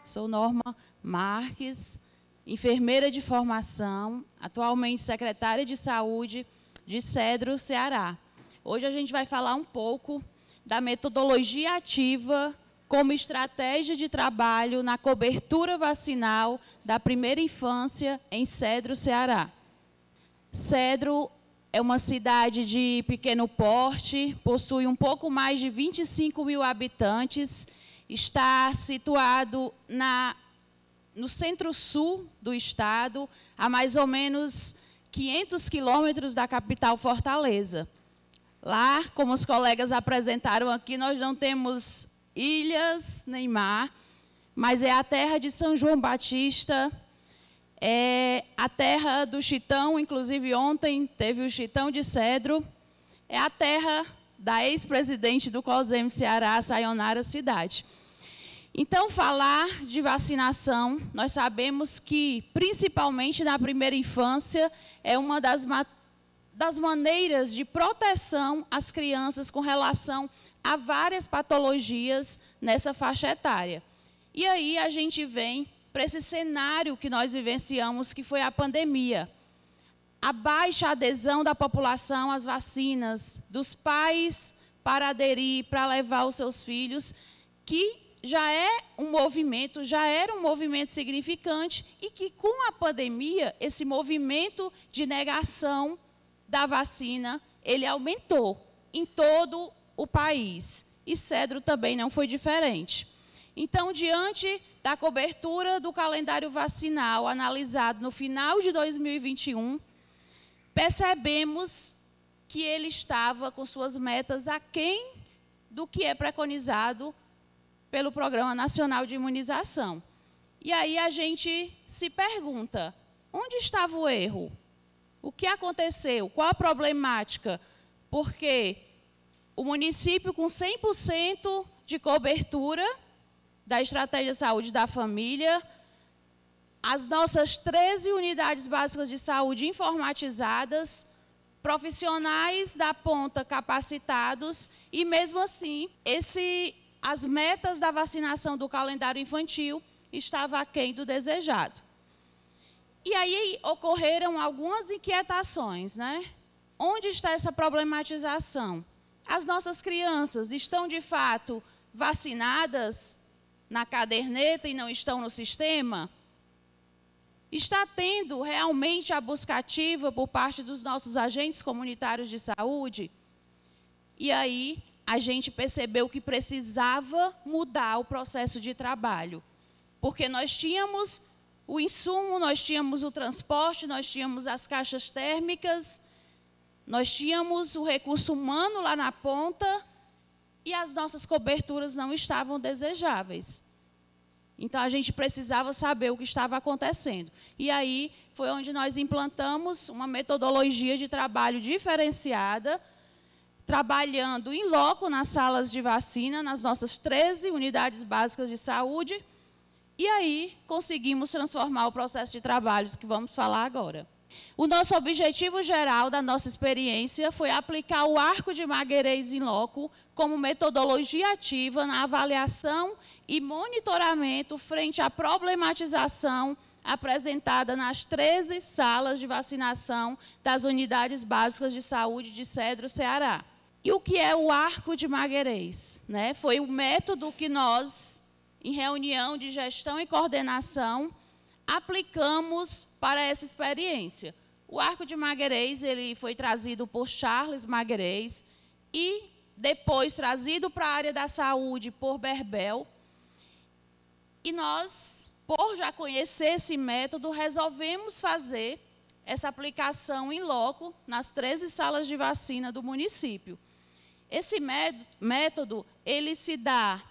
Sou Norma Marques, enfermeira de formação, atualmente secretária de Saúde de Cedro, Ceará. Hoje a gente vai falar um pouco da metodologia ativa como estratégia de trabalho na cobertura vacinal da primeira infância em Cedro, Ceará. Cedro é uma cidade de pequeno porte, possui um pouco mais de 25 mil habitantes, está situado no centro-sul do estado, a mais ou menos 500 quilômetros da capital Fortaleza. Lá, como os colegas apresentaram aqui, nós não temos ilhas nem mar, mas é a terra de São João Batista, é a terra do Chitão, inclusive ontem teve o Chitão de Cedro, é a terra da ex-presidente do COSEM Ceará, Sayonara Cidade. Então, falar de vacinação, nós sabemos que, principalmente na primeira infância, é uma das maneiras de proteção às crianças com relação a várias patologias nessa faixa etária. E aí a gente vem para esse cenário que nós vivenciamos, que foi a pandemia. A baixa adesão da população às vacinas, dos pais para aderir, para levar os seus filhos, que já era um movimento significante e que, com a pandemia, esse movimento de negação da vacina, ele aumentou em todo o país. E Cedro também não foi diferente. Então, diante da cobertura do calendário vacinal analisado no final de 2021, percebemos que ele estava com suas metas aquém do que é preconizado pelo Programa Nacional de Imunização. E aí a gente se pergunta, onde estava o erro? O que aconteceu? Qual a problemática? Porque o município com 100% de cobertura da Estratégia Saúde da Família, as nossas 13 unidades básicas de saúde informatizadas, profissionais da ponta capacitados, e mesmo assim, as metas da vacinação do calendário infantil estavam aquém do desejado. E aí ocorreram algumas inquietações, né? Onde está essa problematização? As nossas crianças estão, de fato, vacinadas na caderneta e não estão no sistema? Está tendo realmente a busca ativa por parte dos nossos agentes comunitários de saúde? E aí a gente percebeu que precisava mudar o processo de trabalho, porque nós tínhamos o insumo, nós tínhamos o transporte, nós tínhamos as caixas térmicas, nós tínhamos o recurso humano lá na ponta e as nossas coberturas não estavam desejáveis. Então, a gente precisava saber o que estava acontecendo. E aí foi onde nós implantamos uma metodologia de trabalho diferenciada, trabalhando em loco nas salas de vacina, nas nossas 13 unidades básicas de saúde, e aí conseguimos transformar o processo de trabalho que vamos falar agora. O nosso objetivo geral da nossa experiência foi aplicar o arco de Magalhães em loco como metodologia ativa na avaliação e monitoramento frente à problematização apresentada nas 13 salas de vacinação das unidades básicas de saúde de Cedro, Ceará. E o que é o arco de Magalhães? Né? Foi o método que nós, em reunião de gestão e coordenação, aplicamos para essa experiência. O arco de Magalhães, ele foi trazido por Charles Magalhães e depois trazido para a área da saúde por Berbel. E nós, por já conhecer esse método, resolvemos fazer essa aplicação em loco nas 13 salas de vacina do município. Esse método, ele se dá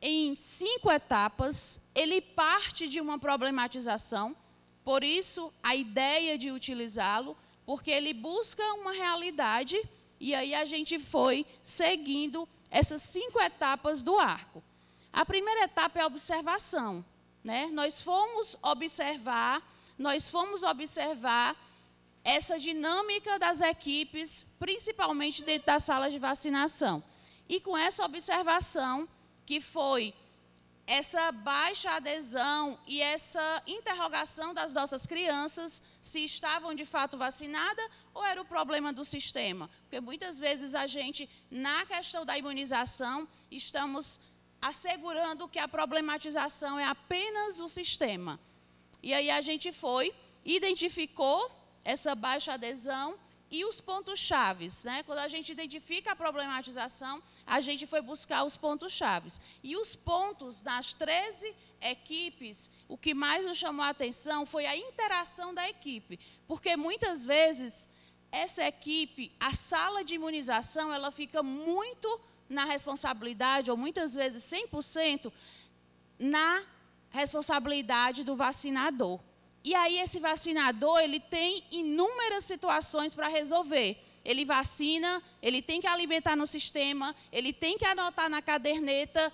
em 5 etapas, ele parte de uma problematização, por isso a ideia de utilizá-lo, porque ele busca uma realidade, e aí a gente foi seguindo essas 5 etapas do arco. A primeira etapa é a observação, né? Nós fomos observar essa dinâmica das equipes, principalmente dentro das salas de vacinação. E com essa observação, que foi essa baixa adesão e essa interrogação das nossas crianças se estavam de fato vacinadas ou era o problema do sistema. Porque muitas vezes a gente, na questão da imunização, estamos assegurando que a problematização é apenas o sistema. E aí a gente identificou essa baixa adesão e os pontos-chaves, né? Quando a gente identifica a problematização, a gente foi buscar os pontos-chaves. E os pontos das 13 equipes, o que mais nos chamou a atenção foi a interação da equipe. Porque muitas vezes, essa equipe, a sala de imunização, ela fica muito na responsabilidade, ou muitas vezes 100%, na responsabilidade do vacinador. E aí esse vacinador, ele tem inúmeras situações para resolver. Ele vacina, ele tem que alimentar no sistema, ele tem que anotar na caderneta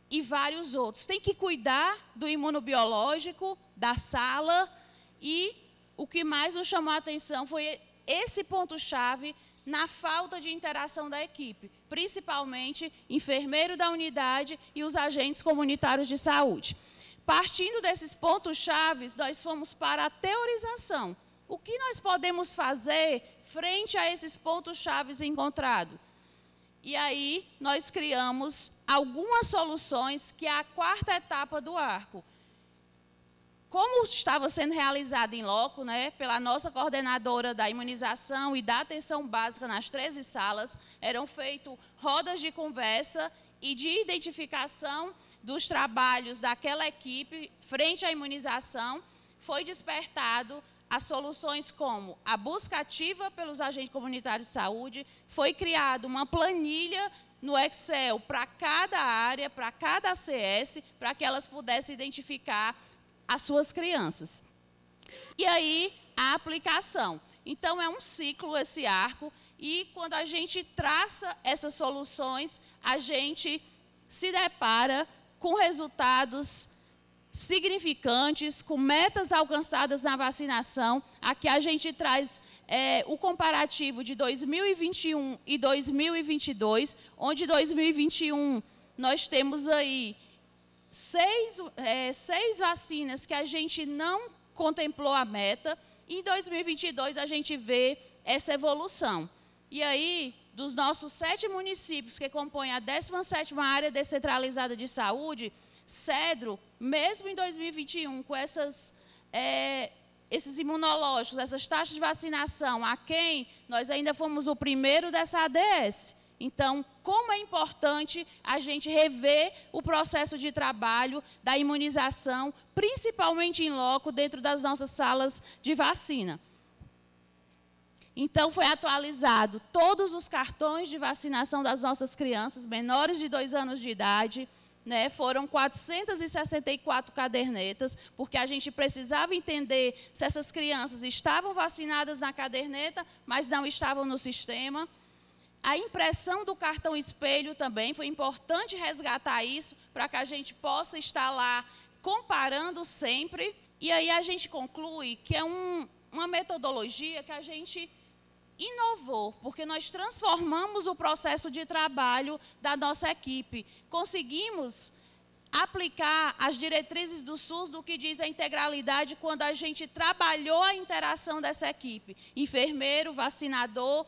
e vários outros. Tem que cuidar do imunobiológico, da sala e o que mais nos chamou a atenção foi esse ponto-chave na falta de interação da equipe, principalmente enfermeiro da unidade e os agentes comunitários de saúde. Partindo desses pontos-chave, nós fomos para a teorização. O que nós podemos fazer frente a esses pontos-chave encontrados? E aí, nós criamos algumas soluções, que é a quarta etapa do arco. Como estava sendo realizado em loco, né, pela nossa coordenadora da imunização e da atenção básica nas 13 salas, eram feitas rodas de conversa e de identificação dos trabalhos daquela equipe frente à imunização, foi despertado as soluções como a busca ativa pelos agentes comunitários de saúde, foi criada uma planilha no Excel para cada área, para cada ACS, para que elas pudessem identificar as suas crianças. E aí, a aplicação. Então, é um ciclo esse arco, e quando a gente traça essas soluções, a gente se depara com resultados significantes, com metas alcançadas na vacinação. Aqui a gente traz o comparativo de 2021 e 2022, onde 2021 nós temos aí seis vacinas que a gente não contemplou a meta, e em 2022 a gente vê essa evolução. E aí, dos nossos 7 municípios que compõem a 17ª área descentralizada de saúde, Cedro, mesmo em 2021, com esses imunológicos, essas taxas de vacinação aquém, nós ainda fomos o primeiro dessa ADS. Então, como é importante a gente rever o processo de trabalho da imunização, principalmente em loco, dentro das nossas salas de vacina. Então, foi atualizado todos os cartões de vacinação das nossas crianças menores de 2 anos de idade, né? Foram 464 cadernetas, porque a gente precisava entender se essas crianças estavam vacinadas na caderneta, mas não estavam no sistema. A impressão do cartão espelho também, foi importante resgatar isso, para que a gente possa estar lá comparando sempre. E aí a gente conclui que é uma metodologia que a gente inovou, porque nós transformamos o processo de trabalho da nossa equipe. Conseguimos aplicar as diretrizes do SUS do que diz a integralidade quando a gente trabalhou a interação dessa equipe. Enfermeiro, vacinador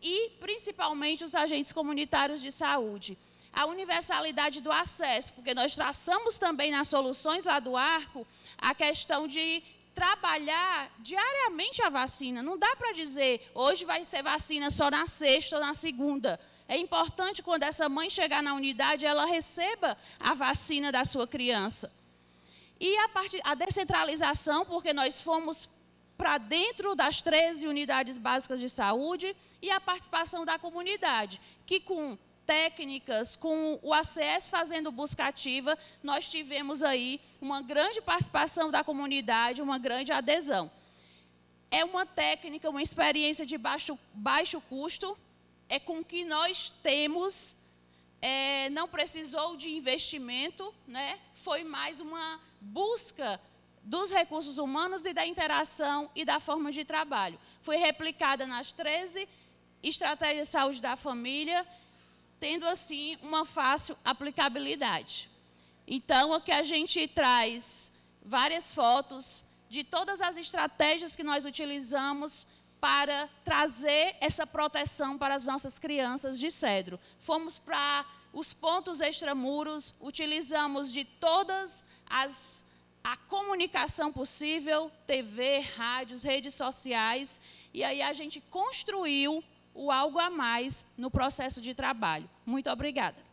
e, principalmente, os agentes comunitários de saúde. A universalidade do acesso, porque nós traçamos também nas soluções lá do arco a questão de trabalhar diariamente a vacina. Não dá para dizer, hoje vai ser vacina só na sexta ou na segunda. É importante, quando essa mãe chegar na unidade, ela receba a vacina da sua criança. E a descentralização, porque nós fomos para dentro das 13 unidades básicas de saúde, e a participação da comunidade, que com técnicas, com o ACS fazendo busca ativa, nós tivemos aí uma grande participação da comunidade, uma grande adesão. É uma técnica, uma experiência de baixo custo, é com que nós temos, não precisou de investimento, né? Foi mais uma busca dos recursos humanos e da interação e da forma de trabalho. Foi replicada nas 13 estratégias de saúde da família, tendo, assim, uma fácil aplicabilidade. Então, aqui a gente traz várias fotos de todas as estratégias que nós utilizamos para trazer essa proteção para as nossas crianças de cedro. Fomos para os pontos extramuros, utilizamos de todas a comunicação possível, TV, rádios, redes sociais, e aí a gente construiu o algo a mais no processo de trabalho. Muito obrigada.